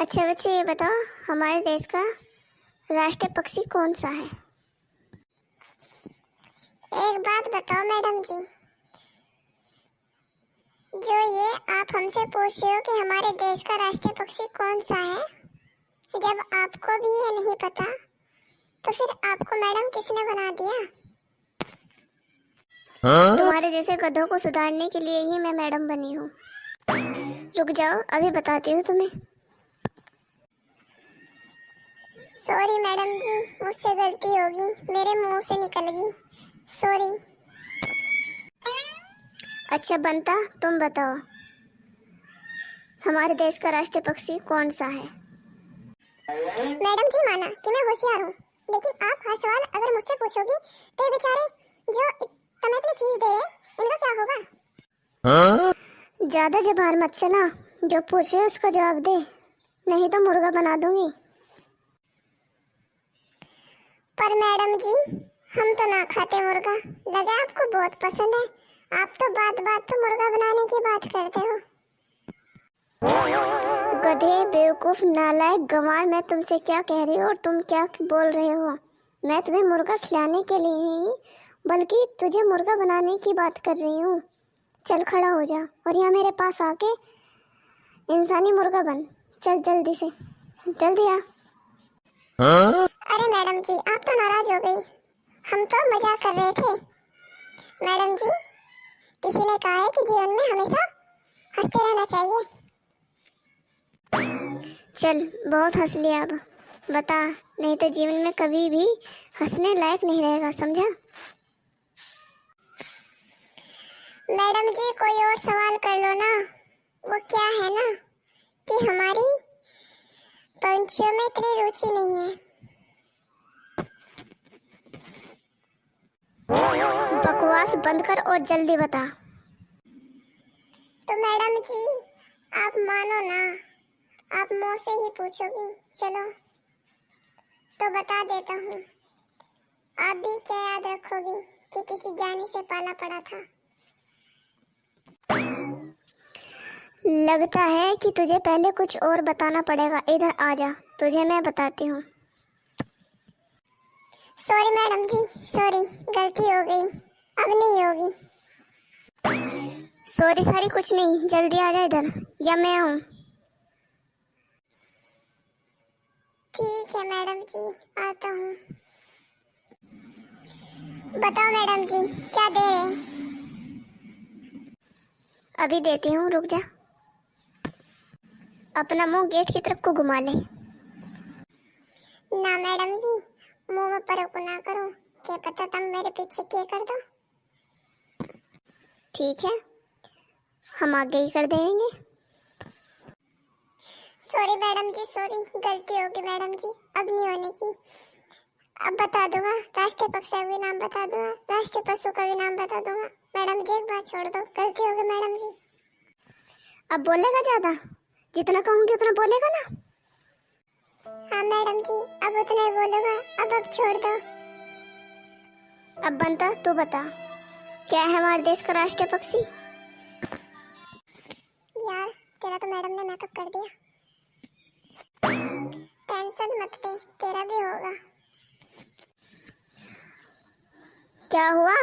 अच्छा बच्चे, ये बताओ हमारे देश का राष्ट्रीय पक्षी कौन सा है? एक बात बताओ मैडम जी, जो ये आप हमसे पूछ रहे हो कि हमारे देश का राष्ट्रीय पक्षी कौन सा है, जब आपको भी ये नहीं पता तो फिर आपको मैडम किसने बना दिया? तुम्हारे जैसे गधों को सुधारने के लिए ही मैं मैडम बनी हूँ। रुक जाओ, अभी बताती हूँ तुम्हें। सॉरी मैडम जी, मुझसे गलती होगी, मेरे मुंह से निकल गई, सॉरी। अच्छा बंता, तुम बताओ हमारे देश का राष्ट्रीय पक्षी कौन सा है? मैडम जी माना कि मैं होशियार हूँ, लेकिन आप हर सवाल अगर मुझसे पूछोगी तो ये बेचारे जो इतना इतनी फीस दे रहे इनका क्या होगा? ज्यादा जबान मत चला, जो पूछ रहे उसका जवाब दे, नहीं तो मुर्गा बना दूंगी। पर मैडम जी, हम तो ना खाते मुर्गा, लगा आपको बहुत पसंद है। आप तो बात बात पे मुर्गा बनाने की बात करते हो। गधे, बेवकूफ, नालायक, गंवार, मैं तुमसे क्या कह रही हूँ और तुम क्या बोल रहे हो? मैं तुम्हें मुर्गा खिलाने के लिए नहीं बल्कि तुझे मुर्गा बनाने की बात कर रही हूँ। चल खड़ा हो जा और यहाँ मेरे पास आके इंसानी मुर्गा बन। चल जल्दी से, जल्दी आ। अरे मैडम जी, आप तो नाराज हो गई, हम तो मजाक कर रहे थे। मैडम जी, किसी ने कहा है कि जीवन में हमेशा हंसते रहना चाहिए। चल बहुत हंस लिया, अब बता, नहीं तो जीवन में कभी भी हंसने लायक नहीं रहेगा, समझा? मैडम जी, कोई और सवाल कर लो ना। वो क्या है ना कि हमारी पंछियों में इतनी रुचि नहीं है। बकवास बंद कर और जल्दी बता। तो मैडम जी, आप मानो ना, आप मुँह से ही पूछोगी। चलो तो बता देता हूँ। आप भी क्या याद रखोगी कि किसी ज्ञानी से पाला पड़ा था? लगता है कि तुझे पहले कुछ और बताना पड़ेगा। इधर आ जा, तुझे मैं बताती हूँ। सॉरी मैडम जी, सॉरी, गलती हो गई, अब नहीं होगी। सॉरी सारी कुछ नहीं, जल्दी आ जा इधर, या मैं हूँ। ठीक है मैडम जी, आता हूँ। बताओ मैडम जी, क्या दे रहे हैं? अभी देती हूँ, रुक जा। अपना मुंह गेट की तरफ को घुमा ले। ना मैडम जी, मुंह में परों ना करो, क्या पता तुम मेरे पीछे क्या कर दो। ठीक है, हम आगे ही कर देंगे। सॉरी मैडम जी, सॉरी, गलती होगी मैडम जी, अब नहीं होने की। अब बता दूंगा, राष्ट्रीय पक्षी का भी नाम बता दूंगा, राष्ट्रीय पशु का भी नाम बता दूंगा। मैडम जी एक बात छोड़ दो, गलती होगी मैडम जी। अब बोलेगा ज्यादा? जितना कहूँगी उतना बोलेगा ना? हाँ मैडम जी, अब उतना ही बोलूंगा, अब छोड़ दो। अब बनता तू बता, क्या है हमारे देश का राष्ट्रीय पक्षी? यार, तेरा तो मैडम ने मेकअप कर दिया। टेंशन मत ले, तेरा भी होगा। क्या हुआ,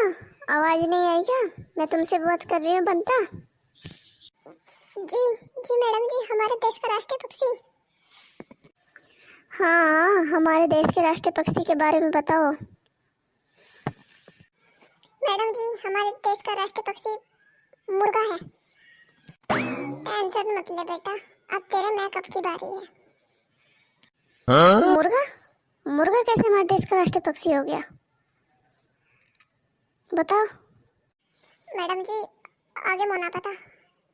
आवाज नहीं आई क्या? मैं तुमसे बात कर रही हूँ बनता। जी जी मैडम जी, हमारे देश का राष्ट्रीय पक्षी। हाँ, हमारे देश के राष्ट्रीय पक्षी के बारे में बताओ। मैडम जी, हमारे देश का राष्ट्रीय पक्षी मुर्गा है। टेंशन मत ले बेटा, अब तेरे मेकअप की बारी है। मुर्गा? मुर्गा कैसे हमारे देश का राष्ट्रीय पक्षी हो गया, बताओ। मैडम जी, आगे मोना पता,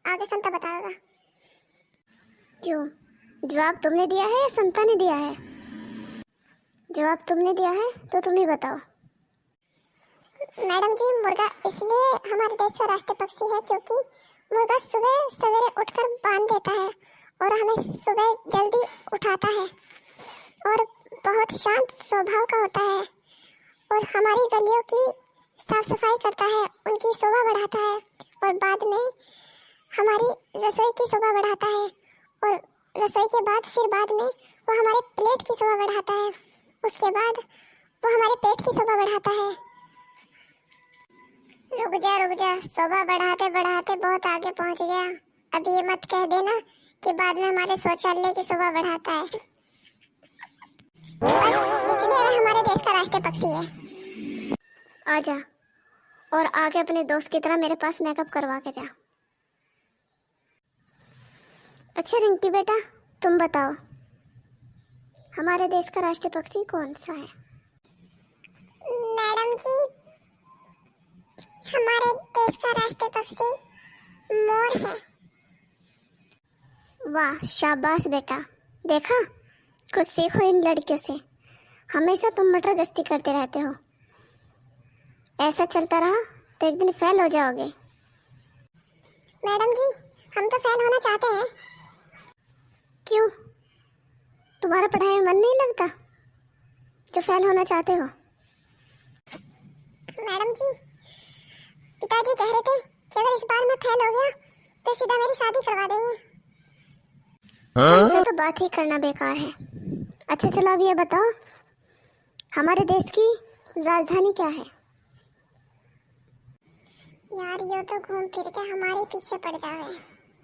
आगे संता बताएगा। क्यों, जवाब तुमने दिया है या संता ने दिया है? जवाब तुमने दिया है तो तुम ही बताओ। मैडम जी, मुर्गा इसलिए हमारे देश का राष्ट्रीय पक्षी है क्योंकि मुर्गा सुबह सवेरे उठकर बांध देता है और हमें सुबह जल्दी उठाता है और बहुत शांत स्वभाव का होता है और हमारी गलियों की साफ सफाई करता है, उनकी शोभा बढ़ाता है और बाद में हमारी रसोई की शोभा बढ़ाता है और रसोई के बाद फिर बाद में वो हमारे प्लेट की शोभा बढ़ाता है, उसके बाद वो हमारे पेट की शोभा बढ़ाता है। रुक जा, शोभा बढ़ाते बढ़ाते बहुत आगे पहुंच गया। अब ये मत कह देना कि बाद में हमारे शौचालय की शोभा बढ़ाता है। बस इसलिए वह हमारे देश का राष्ट्रीय पक्षी है। आजा और आगे अपने दोस्त की तरह मेरे पास मेकअप करवा के जा। अच्छा रिंकी बेटा, तुम बताओ हमारे देश का राष्ट्रीय पक्षी कौन सा है? मैडम जी, हमारे देश का राष्ट्रीय पक्षी मोर है। वाह शाबाश बेटा, देखा, कुछ सीखो इन लड़कियों से। हमेशा तुम मटर गश्ती करते रहते हो, ऐसा चलता रहा तो एक दिन फेल हो जाओगे। मैडम जी, हम तो फेल होना चाहते हैं। क्यों, तुम्हारा पढ़ाई में मन नहीं लगता जो फेल होना चाहते हो? मैडम जी, पिताजी कह रहे थे कि अगर इस बार मैं फेल हो गया तो सीधा मेरी शादी करवा देंगे। तुमसे तो बात ही करना बेकार है। अच्छा चलो अब ये बताओ हमारे देश की राजधानी क्या है? यार ये तो घूम फिर के हमारे पीछे पड़ जाए।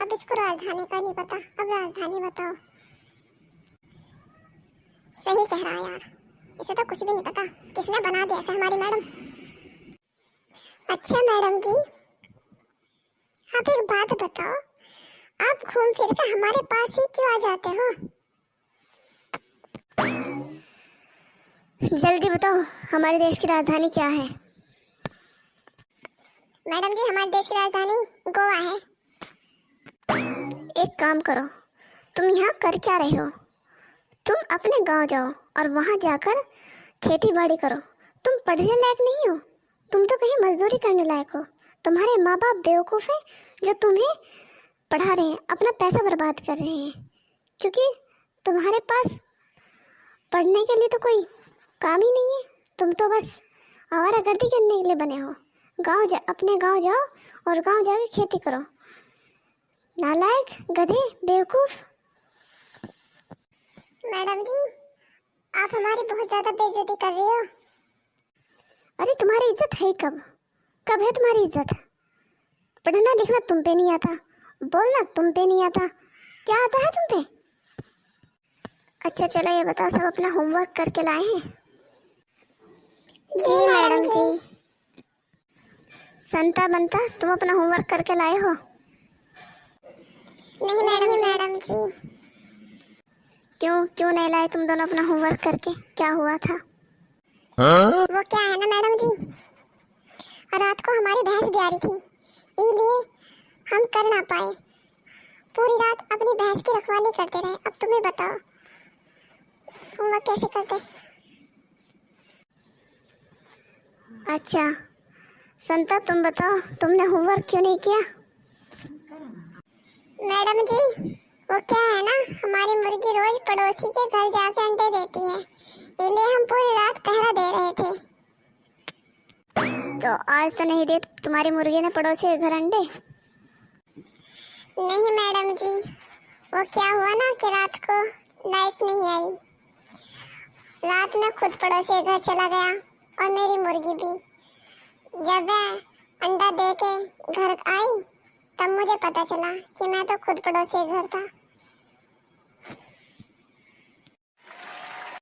अब इसको राजधानी का नहीं पता, अब राजधानी बताओ। सही कह रहा है यार, इसे तो कुछ भी नहीं पता, किसने बना दिया ऐसा हमारी मैडम। अच्छा मैडम जी, आप एक बात बताओ, आप घूम फिर के हमारे पास ही क्यों आ जाते हो? जल्दी बताओ हमारे देश की राजधानी क्या है? मैडम जी, हमारे देश की राजधानी गोवा है। एक काम करो, तुम यहाँ कर क्या रहे हो? तुम अपने गांव जाओ और वहां जाकर खेती बाड़ी करो। तुम पढ़ने लायक नहीं हो, तुम तो कहीं मजदूरी करने लायक हो। तुम्हारे माँ बाप बेवकूफ़ हैं जो तुम्हें पढ़ा रहे हैं, अपना पैसा बर्बाद कर रहे हैं, क्योंकि तुम्हारे पास पढ़ने के लिए तो कोई काम ही नहीं है। तुम तो बस आवारागर्दी करने के लिए बने हो। अपने गांव जाओ और गांव जाके खेती करो। नालायक, गधे, बेवकूफ। मैडम जी, आप हमारी बहुत ज्यादा बेइज्जती कर रही हो। अरे तुम्हारी इज्जत है कब? कब है तुम्हारी इज्जत? पढ़ना लिखना तुम पे नहीं आता, बोलना तुम पे नहीं आता, क्या आता है तुम पे? अच्छा चलो ये बताओ, सब अपना होमवर्क करके लाए हैं? जी मैडम जी। संता बनता तुम अपना होमवर्क करके लाए हो? नहीं मैडम जी। क्यों नहीं लाए तुम दोनों अपना होमवर्क करके? क्या हुआ था? वो क्या है ना मैडम जी, रात को हमारी भैंस ब्यारी थी, इसलिए हम कर ना पाए। पूरी रात अपनी भैंस की रखवाली करते रहे। अब तुम्हें बताओ होमवर्क कैसे करते? अच्छा संता तुम बताओ, तुमने होमवर्क क्यों नहीं किया? मैडम जी, वो क्या है ना, हमारी मुर्गी रोज पड़ोसी के घर जाके अंडे देती है, इसलिए हम पूरी रात पहरा दे रहे थे। तो आज तो नहीं दे तुम्हारी मुर्गी ने पड़ोसी के घर अंडे? नहीं मैडम जी, वो क्या हुआ ना कि रात को लाइट नहीं आई, रात में खुद पड़ोसी के घर चला गया और मेरी मुर्गी भी। जब वह अंडा दे के घर आई तब मुझे पता चला कि मैं तो खुद पड़ोसी के घर था।